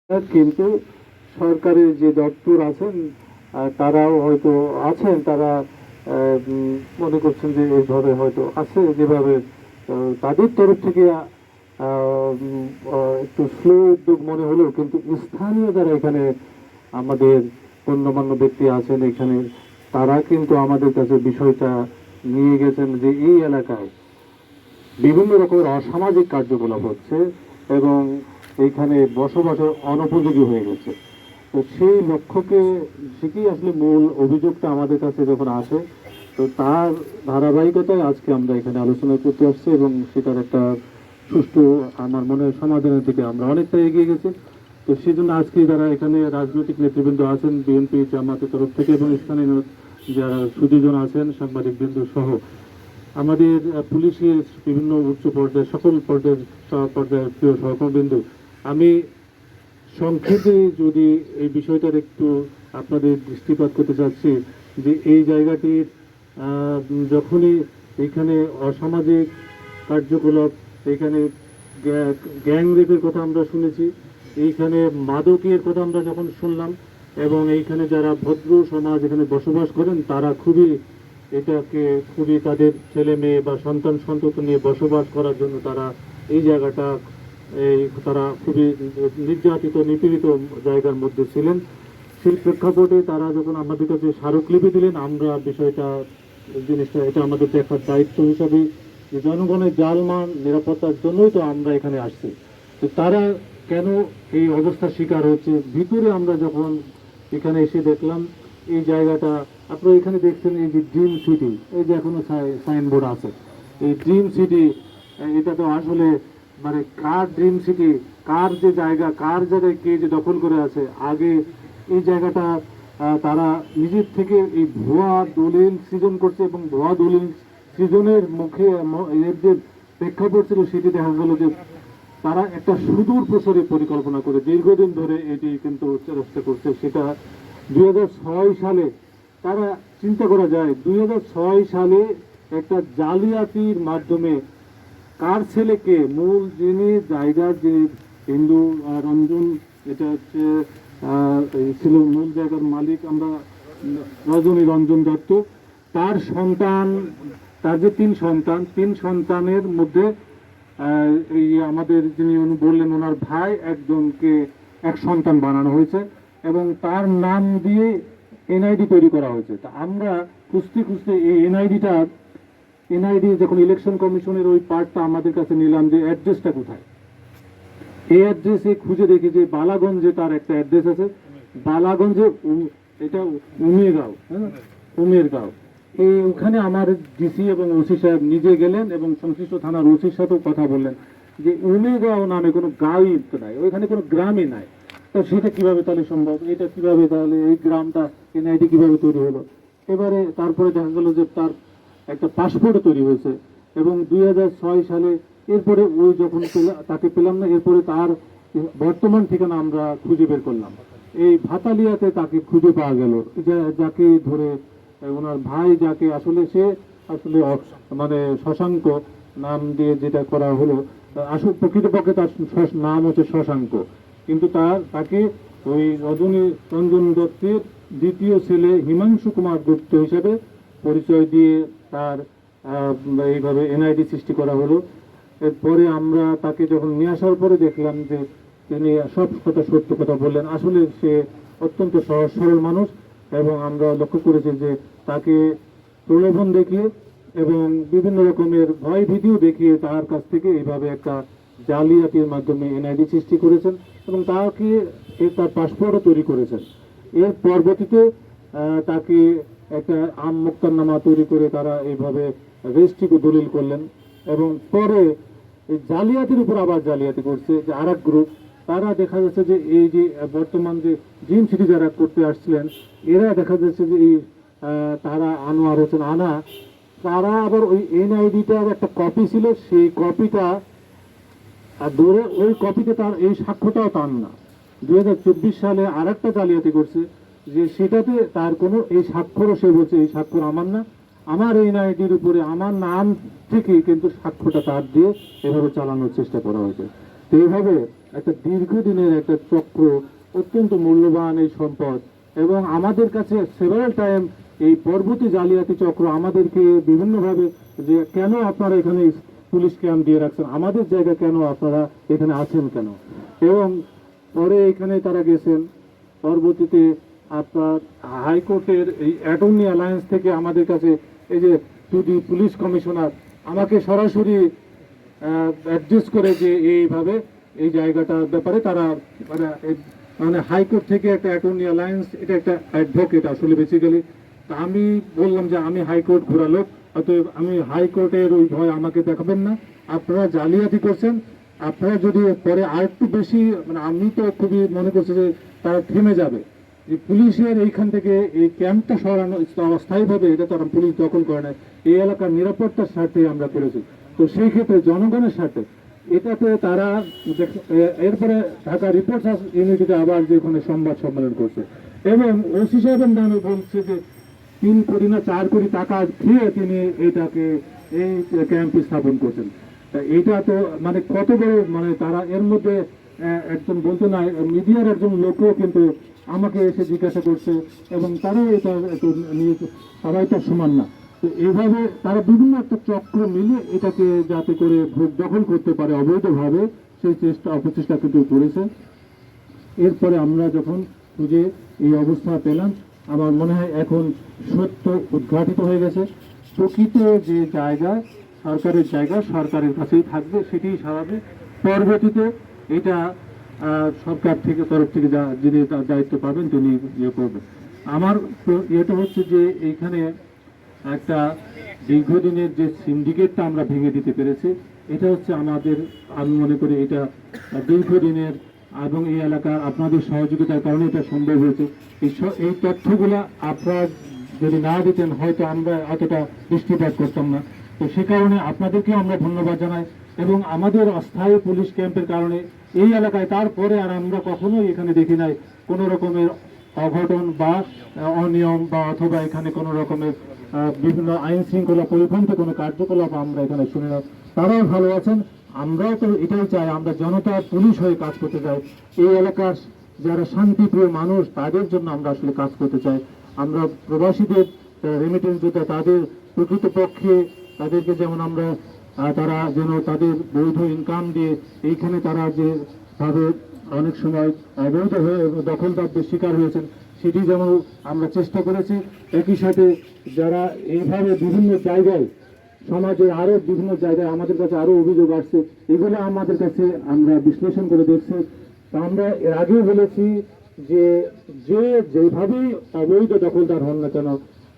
কিন্তু সরকারের যে দপ্তর আছেন তারাও হয়তো আছেন, তারা মনে করছেন যে এইভাবে হয়তো আছে যেভাবে তাদের তরফ থেকে একটু স্লো উদ্যোগ মনে হলেও, কিন্তু স্থানীয় যারা এখানে আমাদের গণ্যমান্য ব্যক্তি আছেন এখানে, তারা কিন্তু আমাদের কাছে বিষয়টা নিয়ে গেছেন যে এই এলাকায় বিভিন্ন রকমের অসামাজিক কার্যকলাপ হচ্ছে এবং এইখানে বসবাসের অনুপযোগী হয়ে গেছে। তো সেই লক্ষ্যকে, সেটি আসলে মূল অভিযোগটা আমাদের কাছে যখন আসে, তো তার ধারাবাহিকতায় আজকে আমরা এখানে আলোচনা করতে আসছি এবং সেটার একটা সুষ্ঠু, আমার মনে হয়, সমাধানের দিকে আমরা অনেকটা এগিয়ে গেছি। তো সেই জন্য আজকে যারা এখানে রাজনৈতিক নেতৃবৃন্দ আছেন, বিএনপি জামাতের তরফ থেকে এবং স্থানীয় যারা সুদীজন আছেন, সাংবাদিকবৃন্দ সহ আমাদের পুলিশের বিভিন্ন উচ্চ পর্যায়ের সকল পর্যায়ের পর্যায়ের প্রিয় সহকর্মীবৃন্দ, আমি সংক্ষেপে যদি এই বিষয়টার একটু আপনাদের দৃষ্টিপাত করতে চাচ্ছি যে এই জায়গাটির যখনই এখানে অসামাজিক কার্যকলাপ, এখানে গ্যাং রেপের কথা আমরা শুনেছি, এইখানে মাদকের কথা আমরা যখন শুনলাম, এবং এইখানে যারা ভদ্র সমাজ এখানে বসবাস করেন তারা এটাকে খুবই তাদের ছেলে মেয়ে বা সন্তান সন্ততি নিয়ে বসবাস করার জন্য তারা এই জায়গাটা তারা খুবই নির্যাতিত নিপীড়িত জায়গার মধ্যে ছিলেন। সেই প্রেক্ষাপটে তারা যখন আমাদের কাছে স্মারকলিপি দিলেন, আমরা জিনিসটা এটা আমাদের দেখার দায়িত্ব হিসাবে যে জনগণের জালমান নিরাপত্তার জন্যই তো আমরা এখানে আসছি। তো তারা কেন এই অবস্থার শিকার হচ্ছে, ভিতরে আমরা যখন এখানে এসে দেখলাম এই জায়গাটা, আপনারা এখানে দেখছেন এই যে ড্রিম সিটি, এই যে এখনো সাইনবোর্ড আছে, এই ড্রিম সিটি, এটা তো আসলে মানে কার ড্রিম সিটি, কার যে জায়গা, কার জায়গায় কে যে দখল করে আছে। আগে এই জায়গাটা তারা নিজের থেকে এই ভুয়া দলিল সৃজন করছে এবং ভুয়া দলিল সৃজনের মুখে এর যে প্রেক্ষাপট ছিল সেটি দেখা গেল যে তারা একটা সুদূর প্রসারী পরিকল্পনা করে দীর্ঘদিন ধরে এটি কিন্তু চেষ্টা করছে। সেটা 2006 সালে, তারা চিন্তা করা যায় 2006 সালে একটা জালিয়াতির মাধ্যমে কার ছেলেকে, মূল যিনি জায়গার যে হিন্দু রঞ্জন, এটা হচ্ছে ছিল মূল জায়গার মালিক, আমরা রজনী রঞ্জন দত্ত, তার সন্তান, তার যে তিন সন্তানের মধ্যে এই আমাদের যিনি বললেন ওনার ভাই একজনকে এক সন্তান বানানো হয়েছে এবং তার নাম দিয়ে এনআইডি তৈরি করা হয়েছে। তা আমরা খুঁজতে খুঁজতে এই এনআইডি যখন ইলেকশন কমিশনের ওই পার্টটা আমাদের কাছে নিলাম যে অ্যাড্রেসটা কোথায়, এই অ্যাড্রেসে খুঁজে দেখি যে বালাগঞ্জে তার একটা অ্যাড্রেস আছে, বালাগঞ্জে, এটা উমেরগাঁও, হ্যাঁ উমেরগাঁও। ওখানে আমার ডিসি এবং ওসি সাহেব নিজে গেলেন এবং সংশ্লিষ্ট থানার ওসির সাথেও কথা বললেন যে উমেরগাঁও নামে কোনো গাঁই তো নাই, ওইখানে কোনো গ্রামই নাই। তো সেটা কিভাবে তাহলে সম্ভব, এটা কিভাবে তাহলে এই গ্রামটা এনআইডি কিভাবে তৈরি হলো। এবারে তারপরে দেখা গেল যে তার একটা পাসপোর্ট তৈরি হয়েছে এবং 2006 সালে, এরপরে ওই যখন তাকে পেলাম না, এরপরে তার বর্তমান ঠিকানা আমরা খুঁজে বের করলাম, এই ভাতালিয়াতে তাকে খুঁজে পাওয়া গেল, যাকে ধরে ওনার ভাই, যাকে আসলে সে আসলে মানে শশাঙ্ক নাম দিয়ে যেটা করা হলো, আসল প্রকৃতপক্ষে তার নাম হচ্ছে শশাঙ্ক, কিন্তু তাকে ওই রজনী রঞ্জন দত্তের দ্বিতীয় ছেলে হিমাংশু কুমার গুপ্ত হিসেবে পরিচয় দিয়ে তার এইভাবে এনআইডি সৃষ্টি করা হলো। এরপরে আমরা তাকে যখন নিয়ে আসার পরে দেখলাম যে তিনি সব কথা সত্য কথা বললেন, আসলে সে অত্যন্ত সহজ সরল মানুষ এবং আমরা লক্ষ্য করেছি যে তাকে প্রলোভন দেখিয়ে এবং বিভিন্ন রকমের ভয় ভীতিও দেখিয়ে তার কাছ থেকে এইভাবে একটা জালিয়াতির মাধ্যমে এনআইডি সৃষ্টি করেছেন এবং তার পাসপোর্টও তৈরি করেছেন। এর পরবর্তীতে তাকে একটা মোক্তারনামা তৈরি করে তারা এইভাবে রেজিস্ট্রিকে দলিল করলেন এবং পরে এই জালিয়াতির উপর আবার জালিয়াতি করছে যে আর এক গ্রুপ, তারা দেখা যাচ্ছে যে এই যে বর্তমান যে ড্রিম সিটি যারা করতে আসছিলেন, এরা দেখা যাচ্ছে যে এই তারা আনোয়ার হোসেন আনা, তারা আবার ওই এনআইডিটার একটা কপি ছিল, সেই কপিটা ধরে ওই কপিতে তার এই সাক্ষ্যটাও তার না। 2024 সালে আর একটা জালিয়াতি করছে যে সেটাতে তার কোনো এই স্বাক্ষরও, সে বলছে এই স্বাক্ষর আমার না, আমার এনআইডির উপরে আমার নাম ঠিকই কিন্তু সাক্ষ্যটা তার দিয়ে এভাবে চালানোর চেষ্টা করা হয়েছে। তো এইভাবে একটা দীর্ঘদিনের একটা চক্র, অত্যন্ত মূল্যবান এই সম্পদ। এবং আমাদের কাছে সেভারাল টাইম এই পরবর্তী জালিয়াতি চক্র আমাদেরকে বিভিন্নভাবে যে কেন আপনারা এখানে পুলিশ ক্যাম্প দিয়ে রাখছেন, আমাদের জায়গা কেন আপনারা এখানে আছেন কেন। এবং পরে এখানে তারা গেছেন, পরবর্তীতে আপনার হাইকোর্টের এই অ্যাটর্নি অ্যালায়েন্স থেকে আমাদের কাছে এই যে টু দি পুলিশ কমিশনার আমাকে সরাসরি অ্যাড্রেস করে যে এইভাবে এই জায়গাটার ব্যাপারে তারা মানে হাইকোর্ট থেকে একটা অ্যাটর্নি অ্যালায়েন্স, এটা একটা অ্যাডভোকেট আসলে বেসিক্যালি। তা আমি বললাম যে আমি হাইকোর্ট ঘোরা লোক, অতএব আমি হাইকোর্টের ওই ভয় আমাকে দেখাবেন না, আপনারা জালিয়াতি করছেন, আপনারা যদি পরে আর একটু বেশি, মানে আমি তো খুবই মনে করছি যে তারা থেমে যাবে, যে পুলিশের এইখান থেকে এই ক্যাম্পটা সরানো অস্থায়ীভাবে, এটা তো আর পুলিশ দখল করে না, এই এলাকার নিরাপত্তার স্বার্থে আমরা করেছি। তো সেই ক্ষেত্রে জনগণের স্বার্থে এটাতে তারা এরপরে ঢাকা রিপোর্টার্স ইউনিটিতে আবার যে ওখানে সংবাদ সম্মেলন করছে এবং ওসি সাহেবের নামে বলছে যে 3 কোটি না 4 কোটি টাকা খেয়ে তিনি এটাকে এই ক্যাম্প স্থাপন করছেন। তা এটা তো মানে কত বড়, মানে তারা এর মধ্যে একজন বলতে না, মিডিয়ার একজন লোকও কিন্তু আমাকে এসে জিজ্ঞাসা করছে এবং তারাও এটা একটু নিয়ে, সবাই তো সমান না। তো এইভাবে তারা বিভিন্ন একটা চক্র মিলে এটাকে যাতে করে ভোগ দখল করতে পারে অবৈধভাবে, সেই অপচেষ্টা কিন্তু করেছে। এরপরে আমরা যখন খুঁজে এই অবস্থা পেলাম, আমার মনে হয় এখন সত্য উদ্ঘাটিত হয়ে গেছে। প্রকৃত যে জায়গা, সরকারের জায়গা সরকারের কাছেই থাকবে, সেটি স্বাভাবিক। পরবর্তীতে এটা সরকার থেকে তরফ থেকে যিনি তার দায়িত্ব পাবেন তিনি ইয়ে করবেন। আমার এটা হচ্ছে যে এইখানে একটা দীর্ঘদিনের যে সিন্ডিকেটটা আমরা ভেঙে দিতে পেরেছি, এটা হচ্ছে আমাদের, আমি মনে করি এটা দীর্ঘদিনের এবং এই এলাকার আপনাদের সহযোগিতার কারণে এটা সম্ভব হয়েছে। এই তথ্যগুলো আপনারা যদি না দিতেন হয়তো আমরা এতটা দৃষ্টিপাত করতাম না। তো সে কারণে আপনাদেরকে আমরা ধন্যবাদ জানাই এবং আমাদের অস্থায়ী পুলিশ ক্যাম্পের কারণে এই এলাকায় তারপরে আর আমরা কখনোই এখানে দেখি নাই কোনো রকমের অঘটন বা অনিয়ম বা অথবা এখানে কোনো রকমের বিভিন্ন আইন শৃঙ্খলা পরিপন্থী কোনো কার্যকলাপ আমরা এখানে শুনি না। তারাও ভালো আছেন, আমরাও তো এটাই চাই, আমরা জনতা পুলিশ হয়ে কাজ করতে চাই। এই এলাকার যারা শান্তিপ্রিয় মানুষ তাদের জন্য আমরা আসলে কাজ করতে চাই। আমরা প্রবাসীদের রেমিটেন্স যেটা তাদের প্রকৃতপক্ষে তাদেরকে যেমন আমরা তারা যেন তাদের বৈধ ইনকাম দিয়ে এইখানে তারা যেভাবে অনেক সময় অবৈধ হয়ে দখলদারদের শিকার হয়েছেন সেটি যেমন আমরা চেষ্টা করেছি। একই সাথে যারা এইভাবে বিভিন্ন জায়গায় সমাজে আরো বিভিন্ন জায়গায় আমাদের কাছে আরো অভিযোগ আসছে, এগুলো আমাদের কাছে আমরা বিশ্লেষণ করে দেখছি। তা আমরা এর আগেও বলেছি যে যেভাবেই অবৈধ দখলদার হন না কেন,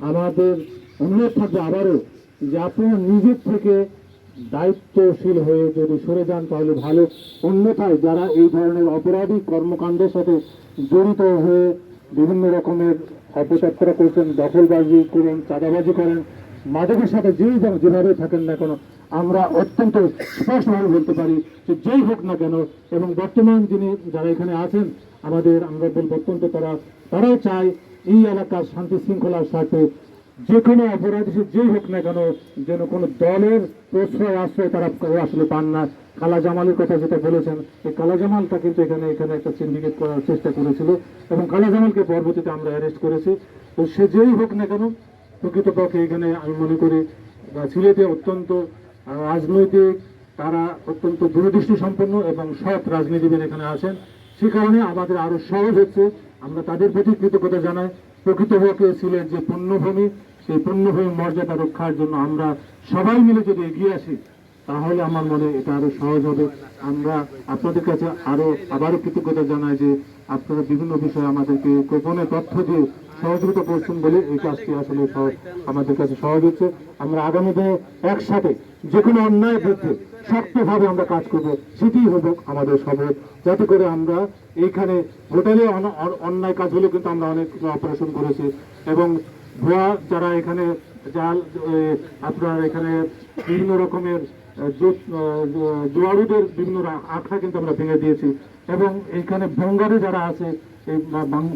আমাদের অনুরোধ থাকবে আবারও যে আপনারা নিজের থেকে দায়িত্বশীল হয়ে যদি সরে যান তাহলে ভালো। অন্যথায় যারা এই ধরনের অপরাধী কর্মকাণ্ডের সাথে জড়িত হয়ে বিভিন্ন রকমের অপচক্র করছেন, দখলবাজি করেন, চাঁদাবাজি করেন, মাদকের সাথে যেভাবে থাকেন না কেন, আমরা অত্যন্ত স্পষ্টভাবে বলতে পারি যে যেই হোক না কেন, এবং বর্তমান যিনি যারা এখানে আছেন আমাদের, আমরা বলবো অত্যন্ত তারাও চায় এই এলাকার শান্তি শৃঙ্খলার স্বার্থে যে কোনো অপরাধী সে যেই হোক না কেন যেন কোনো দলের প্রশ্রয় আশ্রয় তারা আসলে পান না। কালা জামালের কথা যেটা বলেছেন, এই কালা জামালটা কিন্তু এখানে একটা সিন্ডিকেট করার চেষ্টা করেছিল এবং কালা জামালকে পরবর্তীতে আমরা অ্যারেস্ট করেছি। তো সে যেই হোক না কেন, প্রকৃতপক্ষে এখানে আমি মনে করি সিলেটে অত্যন্ত রাজনৈতিক, তারা অত্যন্ত দূরদৃষ্টি সম্পন্ন এবং সৎ রাজনীতিবিদ এখানে আসেন। সে কারণে আমাদের আরো সহজ হচ্ছে, আমরা তাদের প্রতি কৃতজ্ঞতা জানাই। প্রকৃতপক্ষে সিলেট যে পুণ্যভূমি, সেই পুণ্যভূমির মর্যাদা রক্ষার জন্য আমরা সবাই মিলে যদি এগিয়ে আসি তাহলে আমার মনে এটা আরো সহজ হবে। আমরা আপনাদের কাছে আবারও কৃতজ্ঞতা জানাই যে আপনারা বিভিন্ন বিষয়ে আমাদেরকে গোপনে তথ্য দিয়ে সহযোগিতা করছেন বলে এই কাজটি আসলে আমাদের কাছে সহজ হচ্ছে। আমরা আগামী দিনে একসাথে যে কোনো অন্যায় বিরুদ্ধে শক্তভাবে আমরা কাজ করব, সেটি হবে আমাদের সফল, যাতে করে আমরা এইখানে হোটেলে অন্যায় কাজ হলে কিন্তু আমরা অনেক অপারেশন করেছি এবং ভুয়া যারা এখানে আপনার এখানে বিভিন্ন রকমের জুয়ারুদের বিভিন্ন আখড়া কিন্তু আমরা ভেঙে দিয়েছি এবং এইখানে বঙ্গারি যারা আছে এই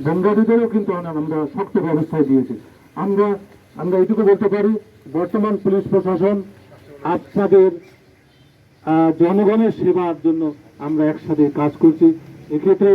বঙ্গারীদেরও কিন্তু আমরা শক্ত ব্যবস্থায় দিয়েছি। আমরা এইটুকু বলতে পারি, বর্তমান পুলিশ প্রশাসন আপনাদের জনগণের সেবার জন্য আমরা একসাথে কাজ করছি। এক্ষেত্রে